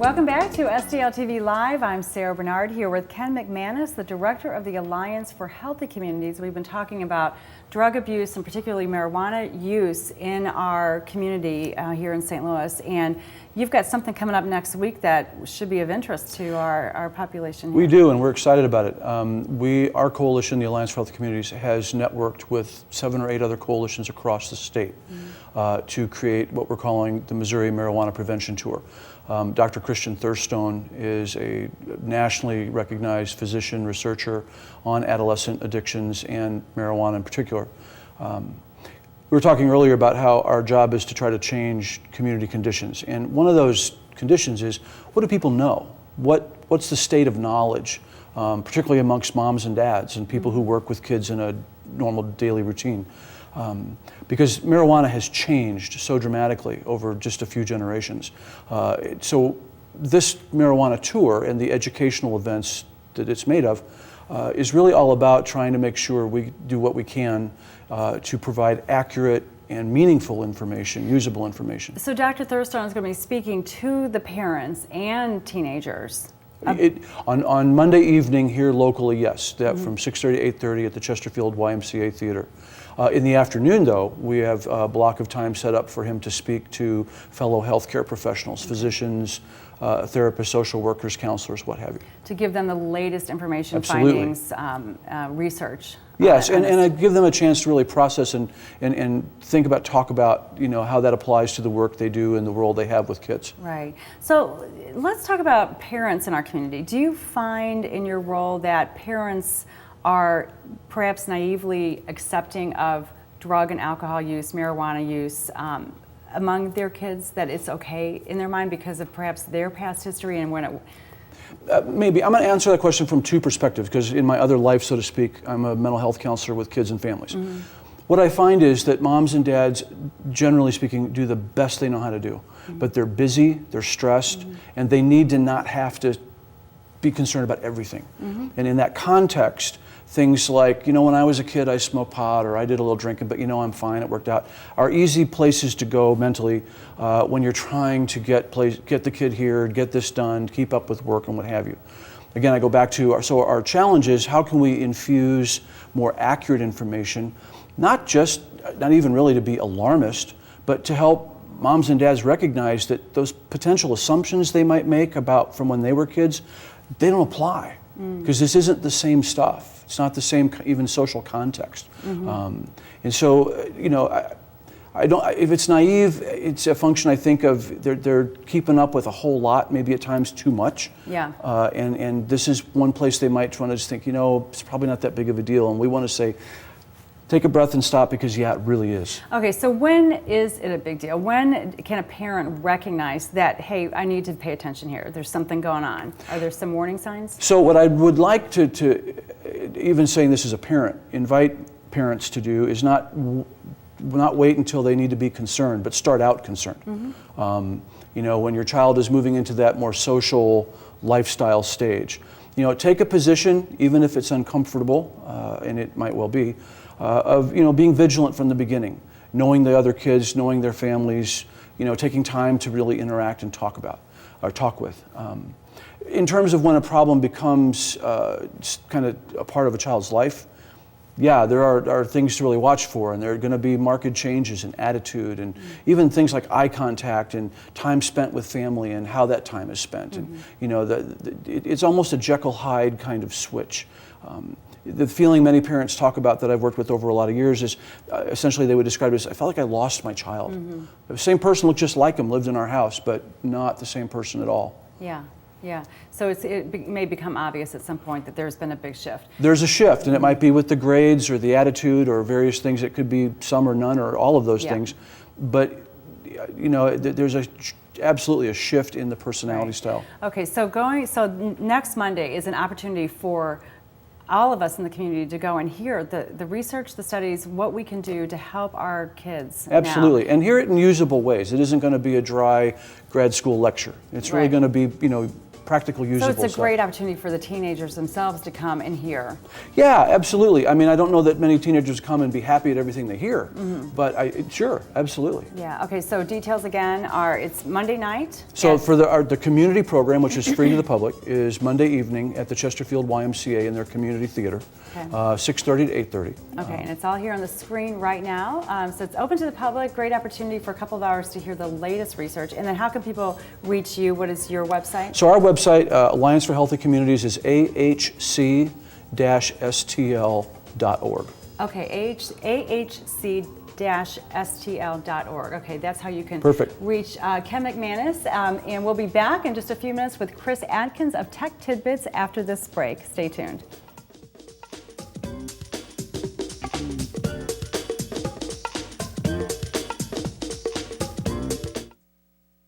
Welcome back to STL TV Live. I'm Sarah Bernard here with Ken McManus, the Director of the Alliance for Healthy Communities. We've been talking about drug abuse and particularly marijuana use in our community here in St. Louis. And you've got something coming up next week that should be of interest to our population here. We do, and we're excited about it. Our coalition, the Alliance for Healthy Communities, has networked with 7 or 8 other coalitions across the state to create what we're calling the Missouri Marijuana Prevention Tour. Dr. Christian Thurstone is a nationally recognized physician researcher on adolescent addictions and marijuana in particular. We were talking earlier about how our job is to try to change community conditions, and one of those conditions is, what do people know? What's the state of knowledge, particularly amongst moms and dads and people who work with kids in a normal daily routine? Because marijuana has changed so dramatically over just a few generations. So this marijuana tour and the educational events that it's made of is really all about trying to make sure we do what we can to provide accurate and meaningful information, usable information. So Dr. Thurstone is going to be speaking to the parents and teenagers. On Monday evening here locally, yes, from 6:30 to 8:30 at the Chesterfield YMCA Theater. In the afternoon, though, we have a block of time set up for him to speak to fellow healthcare professionals, physicians, therapists, social workers, counselors, what have you. To give them the latest information, Absolutely. findings, research. Yes, and I give them a chance to really process and think about, talk about, how that applies to the work they do and the role they have with kids. Right. So let's talk about parents in our community. Do you find in your role that parents are perhaps naively accepting of drug and alcohol use, marijuana use among their kids, that it's okay in their mind because of perhaps their past history and when it... Maybe. I'm going to answer that question from 2 perspectives, because in my other life, so to speak, I'm a mental health counselor with kids and families. What I find is that moms and dads, generally speaking, do the best they know how to do. But they're busy, they're stressed, and they need to not have to be concerned about everything. And in that context, things like, when I was a kid, I smoked pot, or I did a little drinking, but I'm fine, it worked out, are easy places to go mentally when you're trying to get the kid here, get this done, keep up with work and what have you. Again, I go back to, our challenge is, how can we infuse more accurate information, not even really to be alarmist, but to help moms and dads recognize that those potential assumptions they might make from when they were kids, they don't apply, because this isn't the same stuff. It's not the same even social context. And so, I don't. If it's naive, it's a function, I think, of they're keeping up with a whole lot, maybe at times too much. Yeah. And this is one place they might want to just think, it's probably not that big of a deal. And we want to say, take a breath and stop, because it really is. Okay, so when is it a big deal? When can a parent recognize that, hey, I need to pay attention here, there's something going on? Are there some warning signs? So what I would like to even saying this as a parent, invite parents to do is not wait until they need to be concerned, but start out concerned. When your child is moving into that more social lifestyle stage, take a position, even if it's uncomfortable, and it might well be, of being vigilant from the beginning, knowing the other kids, knowing their families, taking time to really interact and talk with. In terms of when a problem becomes kind of a part of a child's life, yeah, there are things to really watch for, and there are going to be marked changes in attitude, and even things like eye contact and time spent with family and how that time is spent. And it's almost a Jekyll-Hyde kind of switch. The feeling many parents talk about that I've worked with over a lot of years is essentially they would describe it as, I felt like I lost my child. The same person looked just like him, lived in our house, but not the same person at all. Yeah. Yeah, so it may become obvious at some point that there's been a big shift. There's a shift, and it might be with the grades or the attitude or various things. It could be some or none or all of those things. But, there's absolutely a shift in the personality style. Okay, so next Monday is an opportunity for all of us in the community to go and hear the research, the studies, what we can do to help our kids. Absolutely, and hear it in usable ways. It isn't going to be a dry grad school lecture. It's really going to be, practical, usable So it's a stuff. great opportunity for the teenagers themselves to come and hear. Yeah, absolutely. I mean, I don't know that many teenagers come and be happy at everything they hear, but sure, absolutely. Yeah, okay, so details again are, it's Monday night. So for the community program, which is free to the public, is Monday evening at the Chesterfield YMCA in their community theater, Okay. 6:30 to 8:30. Okay, and it's all here on the screen right now. So it's open to the public, great opportunity for a couple of hours to hear the latest research. And then how can people reach you? What is your website? So our website, Alliance for Healthy Communities, is ahc-stl.org. Okay, ahc-stl.org. Okay, that's how you can Perfect. reach Ken McManus. And we'll be back in just a few minutes with Chris Adkins of Tech Tidbits after this break. Stay tuned.